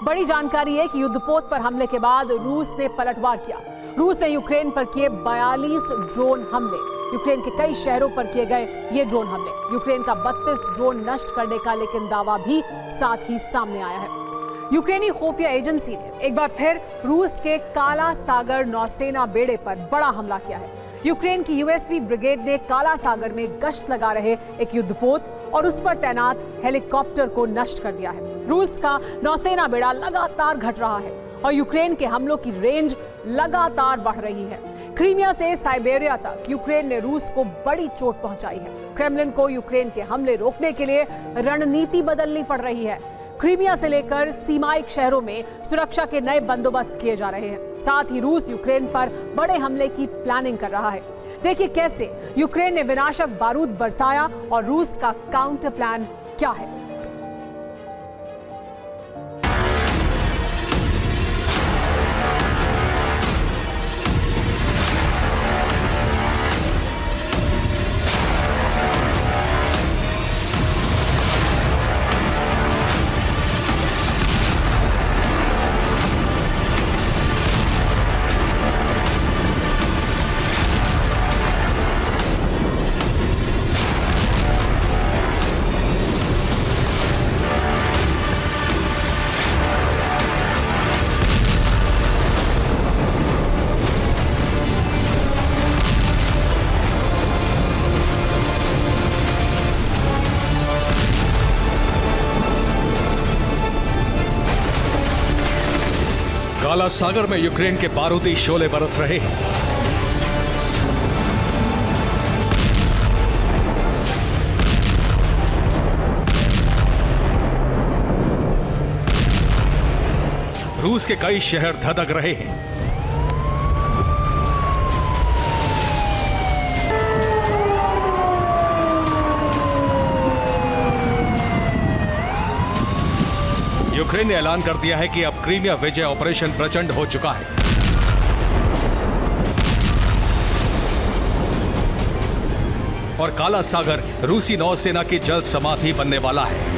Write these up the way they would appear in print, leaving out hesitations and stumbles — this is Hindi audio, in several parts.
बड़ी जानकारी है कि युद्धपोत पर हमले के बाद रूस ने पलटवार किया। रूस ने यूक्रेन पर किए 42 ड्रोन हमले। यूक्रेन के कई शहरों पर किए गए ये ड्रोन हमले। यूक्रेन का 32 ड्रोन नष्ट करने का लेकिन दावा भी साथ ही सामने आया है। यूक्रेनी खुफिया एजेंसी ने एक बार फिर रूस के काला सागर नौसेना बेड़े पर बड़ा हमला किया है। यूक्रेन की यूएसवी ब्रिगेड ने काला सागर में गश्त लगा रहे एक युद्धपोत और उस पर तैनात हेलीकॉप्टर को नष्ट कर दिया है। रूस का नौसेना बेड़ा लगातार घट रहा है और यूक्रेन के हमलों की रेंज लगातार बढ़ रही है। क्रीमिया से साइबेरिया तक यूक्रेन ने रूस को बड़ी चोट पहुंचाई है। क्रेमलिन को यूक्रेन के हमले रोकने के लिए रणनीति बदलनी पड़ रही है। क्रीमिया से लेकर सीमाइक शहरों में सुरक्षा के नए बंदोबस्त किए जा रहे हैं। साथ ही रूस यूक्रेन पर बड़े हमले की प्लानिंग कर रहा है। देखिए कैसे यूक्रेन ने विनाशक बारूद बरसाया और रूस का काउंटर प्लान क्या है। काला सागर में यूक्रेन के बारूदी शोले बरस रहे हैं। रूस के कई शहर धधक रहे हैं। यूक्रेन ने ऐलान कर दिया है कि अब क्रीमिया विजय ऑपरेशन प्रचंड हो चुका है। और काला सागर रूसी नौसेना की जल समाधि बनने वाला है।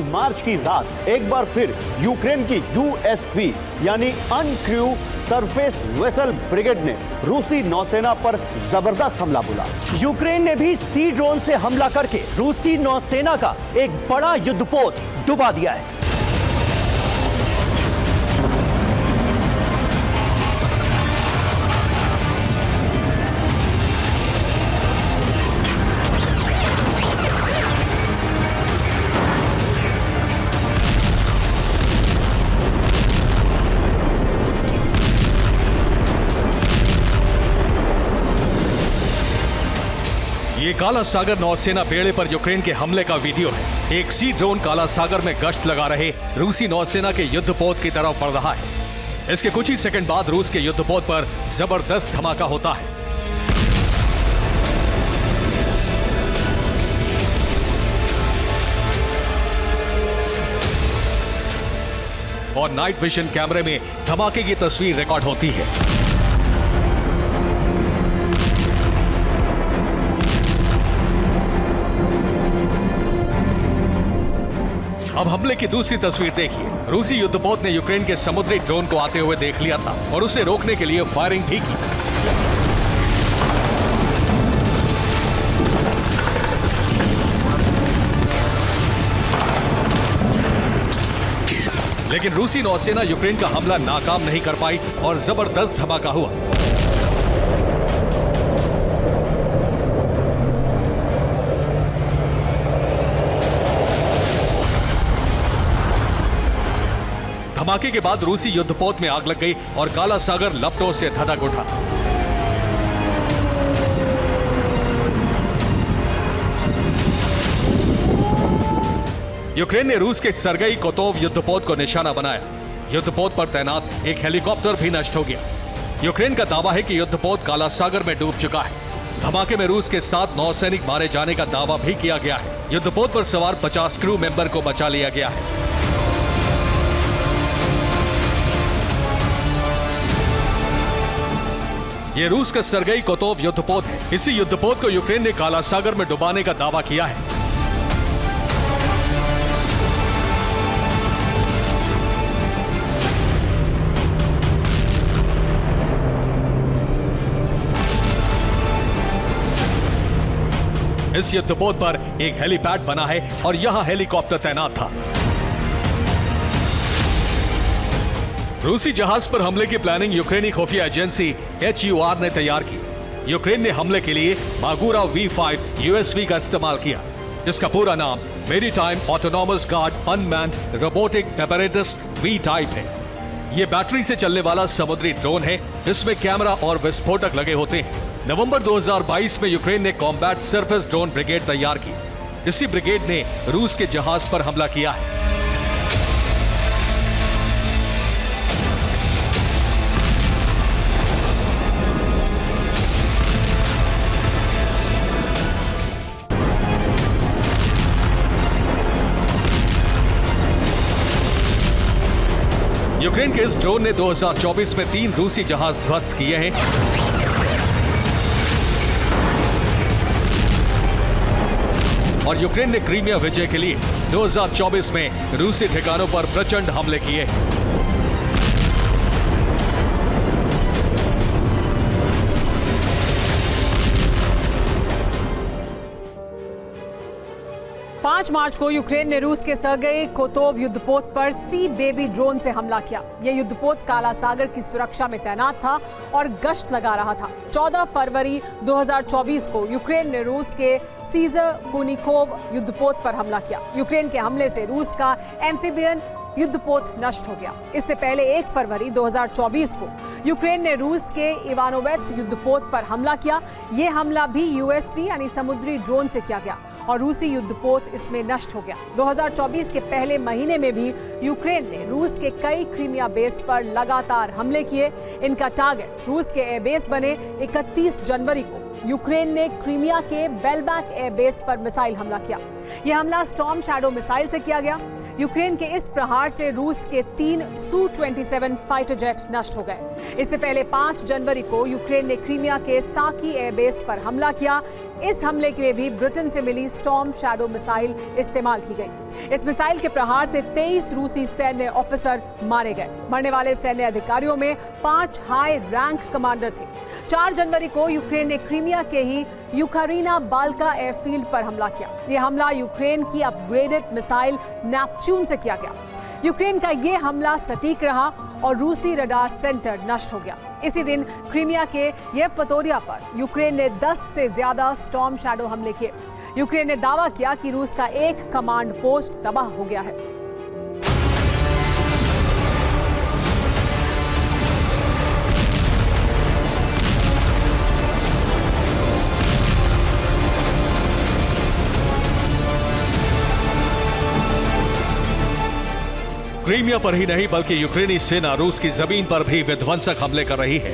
मार्च की रात एक बार फिर यूक्रेन की यूएसवी यानी अनक्रू सरफेस वेसल ब्रिगेड ने रूसी नौसेना पर जबरदस्त हमला बोला। यूक्रेन ने भी सी ड्रोन से हमला करके रूसी नौसेना का एक बड़ा युद्धपोत डुबा दिया है। ये काला सागर नौसेना बेड़े पर यूक्रेन के हमले का वीडियो है। एक सी ड्रोन काला सागर में गश्त लगा रहे रूसी नौसेना के युद्धपोत की तरफ बढ़ रहा है। इसके कुछ ही सेकंड बाद रूस के युद्धपोत पर जबरदस्त धमाका होता है। और नाइट विजन कैमरे में धमाके की तस्वीर रिकॉर्ड होती है। अब हमले की दूसरी तस्वीर देखिए। रूसी युद्धपोत ने यूक्रेन के समुद्री ड्रोन को आते हुए देख लिया था और उसे रोकने के लिए फायरिंग भी की। लेकिन रूसी नौसेना यूक्रेन का हमला नाकाम नहीं कर पाई और जबरदस्त धमाका हुआ। धमाके के बाद रूसी युद्धपोत में आग लग गई और काला सागर लपटों से धधक उठा। यूक्रेन ने रूस के सरगई कोतोव युद्धपोत को निशाना बनाया। युद्धपोत पर तैनात एक हेलीकॉप्टर भी नष्ट हो गया। यूक्रेन का दावा है कि युद्धपोत काला सागर में डूब चुका है। धमाके में रूस के 7 नौसैनिक मारे जाने का दावा भी किया गया है। युद्धपोत पर सवार 50 क्रू मेंबर को बचा लिया गया है। ये रूस का सर्गेई कोतोव युद्धपोत है। इसी युद्धपोत को यूक्रेन ने काला सागर में डुबाने का दावा किया है। इस युद्धपोत पर एक हेलीपैड बना है और यहां हेलीकॉप्टर तैनात था। रूसी जहाज पर हमले की प्लानिंग यूक्रेनी खुफिया एजेंसी HUR ने तैयार की। यूक्रेन ने हमले के लिए मागुरा V5 USV का इस्तेमाल किया, जिसका पूरा नाम maritime autonomous guard unmanned robotic apparatus V type है। यह बैटरी से चलने वाला समुद्री ड्रोन है, जिसमें कैमरा और विस्फोटक लगे होते हैं। नवंबर 2022 में यूक्रेन ने कॉम्बैट सरफेस ड्रोन ब्रिगेड तैयार की। इसी ब्रिगेड ने रूस के जहाज पर हमला किया है। यूक्रेन के इस ड्रोन ने 2024 में 3 रूसी जहाज ध्वस्त किए हैं। और यूक्रेन ने क्रीमिया विजय के लिए 2024 में रूसी ठिकानों पर प्रचंड हमले किए। 5 मार्च को यूक्रेन ने रूस के सर्गेई कोतोव युद्धपोत पर सी बेबी ड्रोन से हमला किया। यह युद्धपोत काला सागर की सुरक्षा में तैनात था और गश्त लगा रहा था। 14 फरवरी 2024 को यूक्रेन ने रूस के सीजर कुनिकोव युद्धपोत पर हमला किया। यूक्रेन के हमले से रूस का एम्फीबियन युद्धपोत नष्ट हो गया। इससे पहले 1 फरवरी 2024 को यूक्रेन ने रूस के इवानोवेट्स युद्धपोत पर हमला किया। यह हमला भी USV यानी समुद्री ड्रोन से किया गया और रूसी युद्धपोत इसमें नष्ट हो गया। 2024 के पहले महीने में भी यूक्रेन ने रूस के कई क्रीमिया बेस पर लगातार हमले किए। इनका टारगेट रूस के एयरबेस बने। 31 जनवरी को यूक्रेन ने क्रीमिया के बेलबैक एयरबेस पर मिसाइल हमला किया। यह हमला स्टॉर्म शैडो मिसाइल से किया गया। यूक्रेन के इस प्रहार से रूस के 3 Su-27 फाइटर जेट नष्ट हो गए। इससे पहले 5 जनवरी को यूक्रेन ने क्रीमिया के साकी एयरबेस पर हमला किया। इस हमले के लिए भी ब्रिटेन से मिली स्टॉर्म शैडो मिसाइल इस्तेमाल की गई। इस मिसाइल के प्रहार से 23 रूसी सैन्य ऑफिसर मारे गए। मरने वाले सैन्य अधिकारियों में 5 हाई रैंक कमांडर थे। 4 जनवरी को यूक्रेन ने क्रीमिया के ही यूकारिना बाल्का एयरफील्ड पर हमला किया। यह हमला यूक्रेन की अपग्रेडेड मिसाइल नेपच्यून से किया गया। यूक्रेन का यह हमला सटीक रहा और रूसी रडार सेंटर नष्ट हो गया। इसी दिन क्रीमिया के येवपतोरिया पर यूक्रेन ने 10 से ज्यादा स्टॉर्म शैडो हमले किए। यूक्रेन ने दावा किया कि रूस का एक कमांड पोस्ट तबाह हो गया है। क्रीमिया पर ही नहीं बल्कि यूक्रेनी सेना रूस की जमीन पर भी विध्वंसक हमले कर रही है।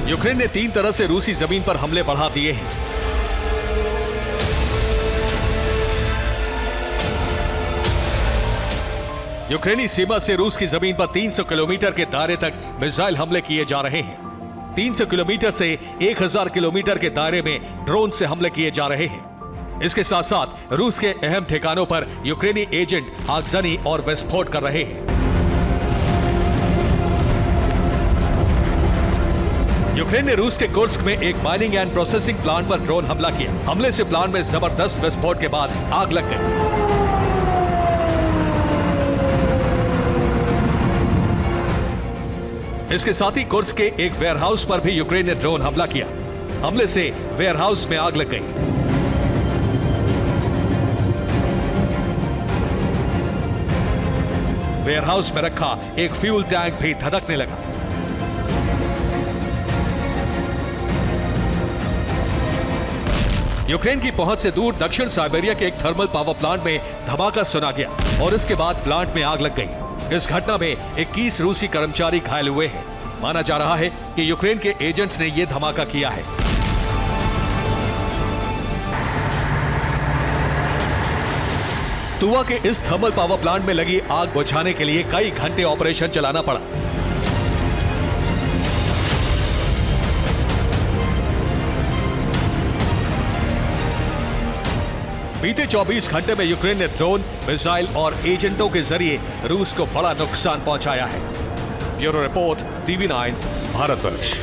यूक्रेन ने 3 तरह से रूसी जमीन पर हमले बढ़ा दिए हैं। यूक्रेनी सीमा से रूस की जमीन पर 300 किलोमीटर के दायरे तक मिसाइल हमले किए जा रहे हैं। 300 किलोमीटर से 1000 किलोमीटर के दायरे में ड्रोन से हमले किए जा रहे हैं। इसके साथ साथ रूस के अहम ठिकानों पर यूक्रेनी एजेंट आगजनी और विस्फोट कर रहे हैं। यूक्रेन ने रूस के कुर्स्क में एक माइनिंग एंड प्रोसेसिंग प्लांट पर ड्रोन हमला किया। हमले से प्लांट में जबरदस्त विस्फोट के बाद आग लग गई। इसके साथ ही कुर्स्क के एक वेयरहाउस पर भी यूक्रेन ने ड्रोन हमला किया। हमले से वेयरहाउस में आग लग गई। वेयरहाउस में रखा एक फ्यूल टैंक भी धधकने लगा। यूक्रेन की पहुंच से दूर दक्षिण साइबेरिया के एक थर्मल पावर प्लांट में धमाका सुना गया और इसके बाद प्लांट में आग लग गई। इस घटना में 21 रूसी कर्मचारी घायल हुए हैं। माना जा रहा है कि यूक्रेन के एजेंट्स ने यह धमाका किया है। तुवा के इस थर्मल पावर प्लांट में लगी आग बुझाने के लिए कई घंटे ऑपरेशन चलाना पड़ा। बीते 24 घंटे में यूक्रेन ने ड्रोन, मिसाइल और एजेंटों के जरिए रूस को बड़ा नुकसान पहुंचाया है। Bureau report, TV9, Bharatvarsh.